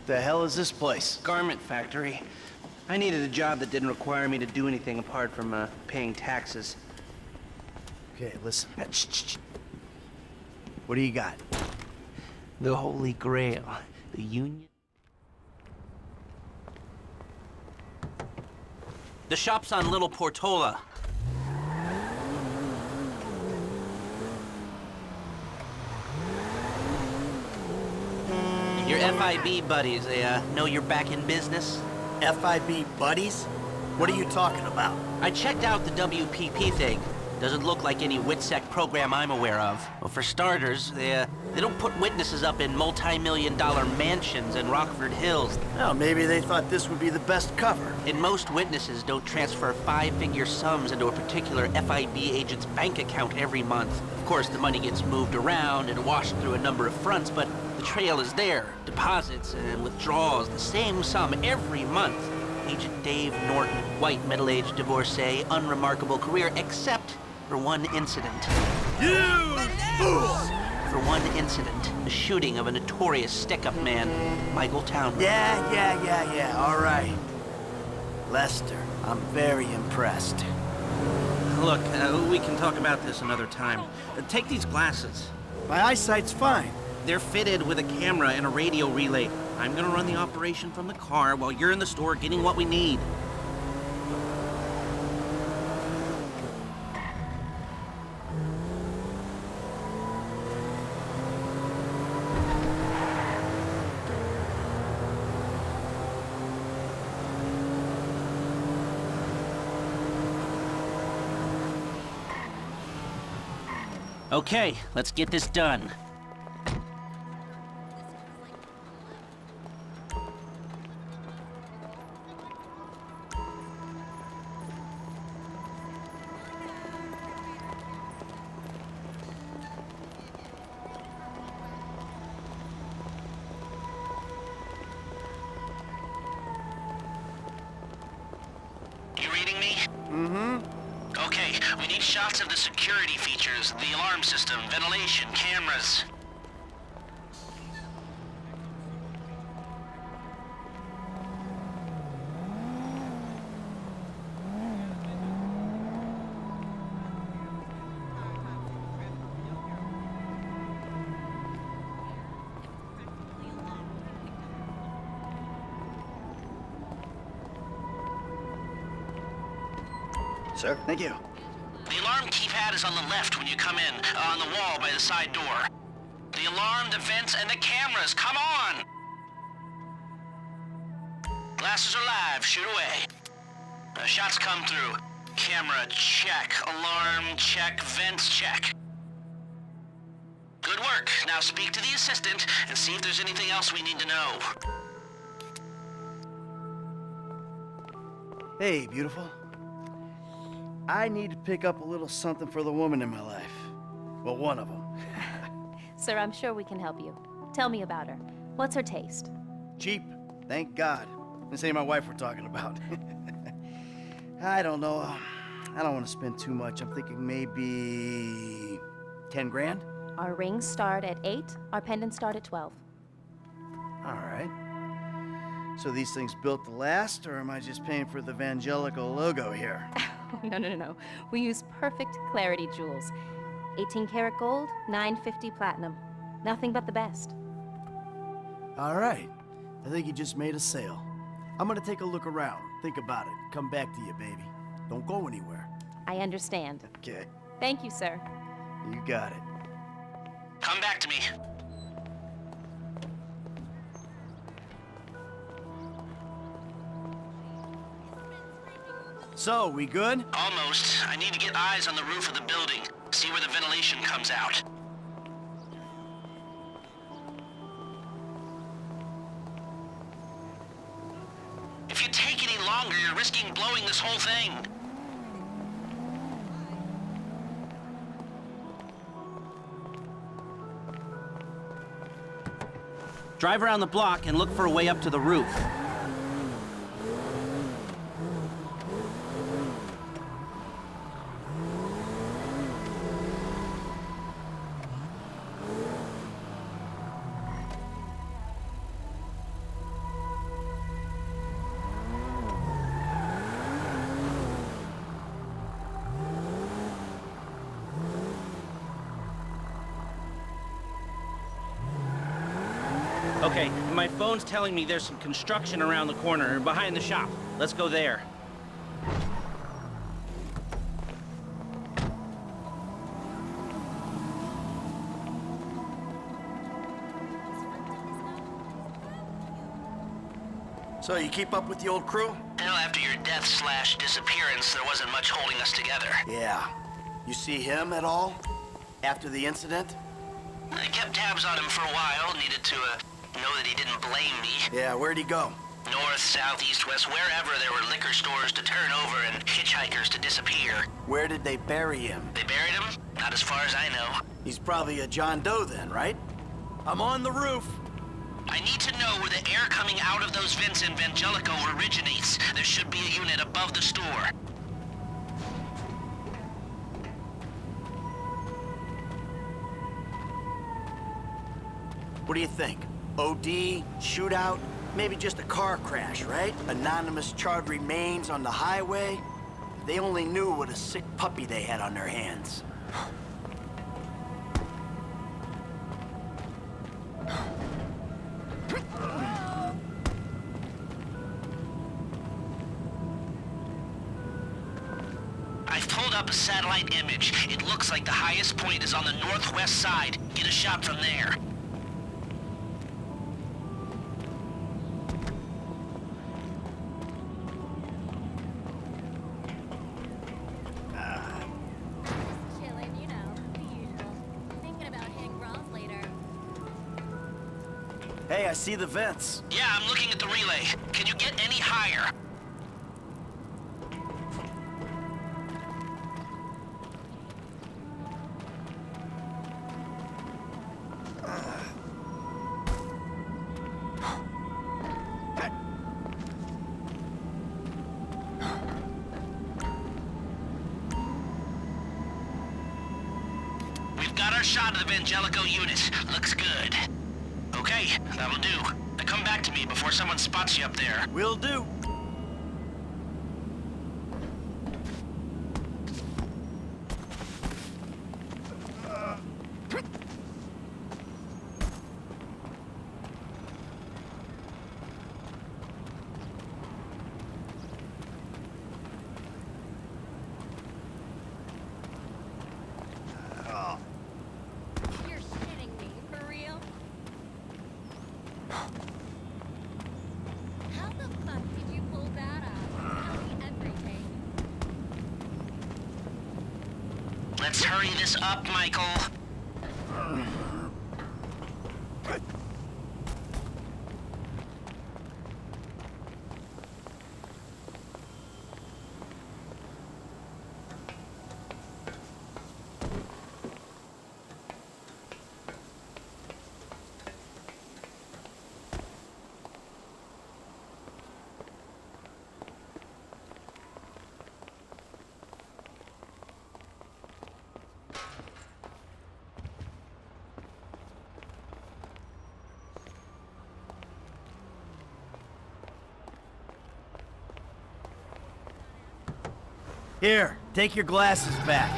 The hell is this place? Garment factory. I needed a job that didn't require me to do anything apart from paying taxes. Okay, listen. Shh. What do you got? The Holy Grail. The Union. The shop's on Little Portola. Your FIB buddies, they know you're back in business? FIB buddies? What are you talking about? I checked out the WPP thing. Doesn't look like any WITSEC program I'm aware of. Well, for starters, they don't put witnesses up in multi-million-dollar mansions in Rockford Hills. Well, maybe they thought this would be the best cover. And most witnesses don't transfer five-figure sums into a particular FIB agent's bank account every month. Of course, the money gets moved around and washed through a number of fronts, but the trail is there. Deposits and withdrawals, the same sum every month. Agent Dave Norton, white, middle-aged divorcee, unremarkable career, except for one incident. You fool! For one incident, the shooting of a notorious stick-up man, Michael Townley. Yeah, all right. Lester, I'm very impressed. Look, we can talk about this another time. Take these glasses. My eyesight's fine. They're fitted with a camera and a radio relay. I'm gonna run the operation from the car while you're in the store getting what we need. Okay, let's get this done. You reading me? Mm-hmm. Okay, we need shots of the security features, the alarm system, ventilation, cameras. Sir, thank you. The alarm keypad is on the left when you come in, on the wall by the side door. The alarm, the vents, and the cameras, come on! Glasses are live, shoot away. Shots come through. Camera, check. Alarm, check. Vents, check. Good work. Now speak to the assistant and see if there's anything else we need to know. Hey, beautiful. I need to pick up a little something for the woman in my life. Well, one of them. Sir, I'm sure we can help you. Tell me about her. What's her taste? Cheap, thank God. This ain't my wife we're talking about. I don't know. I don't want to spend too much. I'm thinking maybe 10 grand? Our rings start at 8, our pendants start at 12. All right. So these things built to last, or am I just paying for the Evangelical logo here? No. We use perfect clarity jewels. 18 karat gold, 950 platinum. Nothing but the best. All right. I think you just made a sale. I'm gonna take a look around, think about it, come back to you, baby. Don't go anywhere. I understand. Okay. Thank you, sir. You got it. Come back to me. So, we good? Almost. I need to get eyes on the roof of the building. See where the ventilation comes out. If you take any longer, you're risking blowing this whole thing. Drive around the block and look for a way up to the roof. Okay, my phone's telling me there's some construction around the corner, behind the shop. Let's go there. So, you keep up with the old crew? Well, after your death/disappearance, there wasn't much holding us together. Yeah. You see him at all? After the incident? I kept tabs on him for a while, needed to know that he didn't blame me. Yeah, where'd he go? North, south, east, west, wherever there were liquor stores to turn over and hitchhikers to disappear. Where did they bury him? They buried him? Not as far as I know. He's probably a John Doe then, right? I'm on the roof. I need to know where the air coming out of those vents in Vangelico originates. There should be a unit above the store. What do you think? OD? Shootout? Maybe just a car crash, right? Anonymous charred remains on the highway? If they only knew what a sick puppy they had on their hands. I've pulled up a satellite image. It looks like the highest point is on the northwest side. Get a shot from there. Chilling, you know, the usual. Thinking about hitting Ross later. Hey, I see the vents. Yeah, I'm looking at the relay. Can you get any higher? We've got our shot of the Vangelico unit. Looks good. Okay, that'll do. Now come back to me before someone spots you up there. Will do. You're shitting me, for real? How the fuck did you pull that off? Tell me everything. Let's hurry this up, Michael. Here, take your glasses back.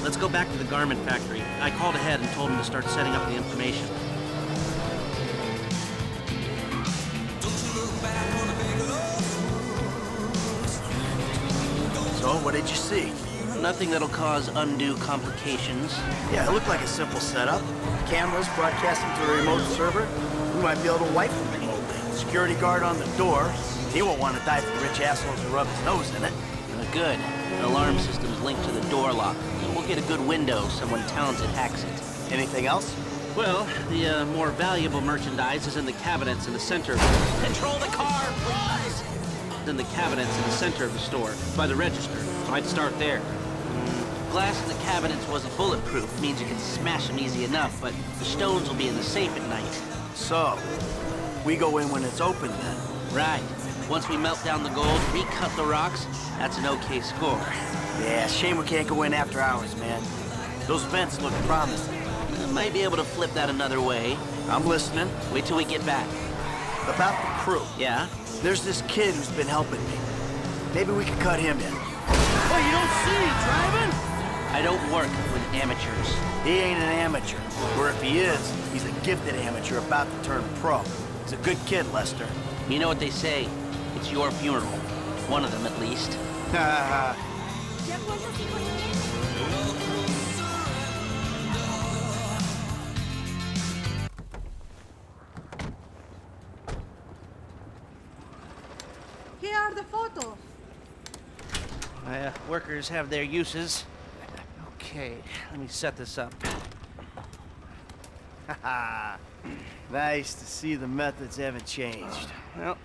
Let's go back to the garment factory. I called ahead and told him to start setting up the information. So, what did you see? Nothing that'll cause undue complications. Yeah, it looked like a simple setup. Cameras broadcasting to a remote server. We might be able to wipe them remotely. Security guard on the door. He won't want to die for rich assholes who rub his nose in it. Good. An alarm system's linked to the door lock. We'll get a good window if someone talented hacks it. Anything else? Well, the more valuable merchandise is in the cabinets in the center. Control the car, please! In the cabinets in the center of the store, by the register. So I'd start there. Glass in the cabinets wasn't bulletproof, means you can smash them easy enough, but the stones will be in the safe at night. So, we go in when it's open then. Right. Once we melt down the gold, recut the rocks, that's an okay score. Yeah, shame we can't go in after hours, man. Those vents look promising. Might be able to flip that another way. I'm listening. Wait till we get back. About the crew. Yeah? There's this kid who's been helping me. Maybe we could cut him in. Oh, you don't see, driving? I don't work with amateurs. He ain't an amateur. Or if he is, he's a gifted amateur about to turn pro. He's a good kid, Lester. You know what they say? It's your funeral. One of them, at least. Ha ¿Ya cuántos hijos tienes? Here are the photos. Workers have their uses. Okay, let me set this up. Nice to see the methods haven't changed. Well,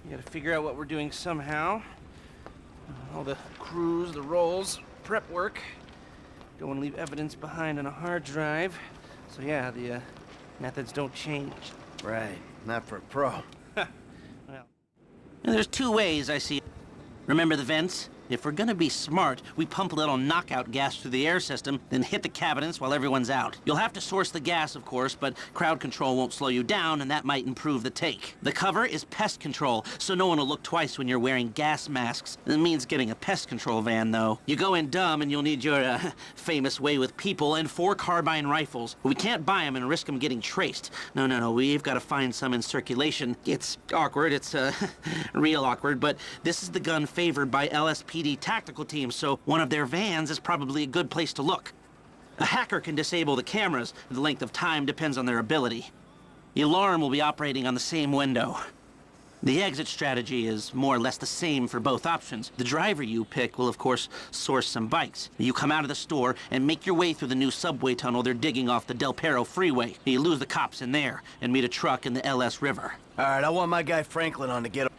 we gotta figure out what we're doing somehow. All the crews, the rolls, prep work. Don't want to leave evidence behind on a hard drive. So yeah, the methods don't change. Right, not for a pro. Well, there's two ways I see it. Remember the vents? If we're gonna be smart, we pump a little knockout gas through the air system, then hit the cabinets while everyone's out. You'll have to source the gas, of course, but crowd control won't slow you down, and that might improve the take. The cover is pest control, so no one will look twice when you're wearing gas masks. It means getting a pest control van, though. You go in dumb, and you'll need your famous way with people and 4 carbine rifles. We can't buy them and risk them getting traced. No, we've got to find some in circulation. It's awkward, it's real awkward, but this is the gun favored by LSPD tactical teams, so one of their vans is probably a good place to look. A hacker can disable the cameras. The length of time depends on their ability. The alarm will be operating on the same window. The exit strategy is more or less the same for both options. The driver you pick will, of course, source some bikes. You come out of the store and make your way through the new subway tunnel they're digging off the Del Perro freeway. You lose the cops in there and meet a truck in the LS River. All right, I want my guy Franklin on to get...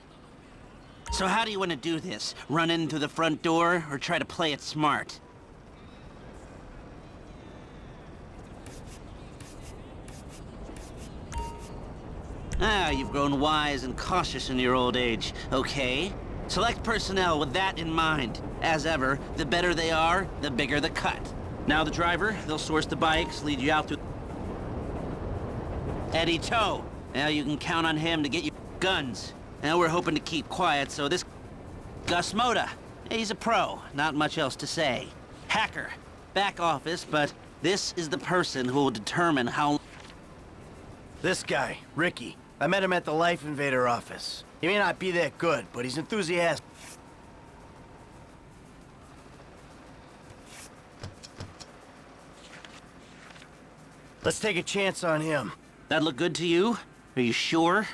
So how do you want to do this? Run in through the front door or try to play it smart? Ah, you've grown wise and cautious in your old age. Okay. Select personnel with that in mind. As ever, the better they are, the bigger the cut. Now the driver, they'll source the bikes, lead you out to... Eddie Toe. Now you can count on him to get you guns. Now we're hoping to keep quiet, so this... Gus Moda. He's a pro. Not much else to say. Hacker. Back office, but this is the person who will determine how... This guy, Ricky. I met him at the Life Invader office. He may not be that good, but he's enthusiastic. Let's take a chance on him. That look good to you? Are you sure?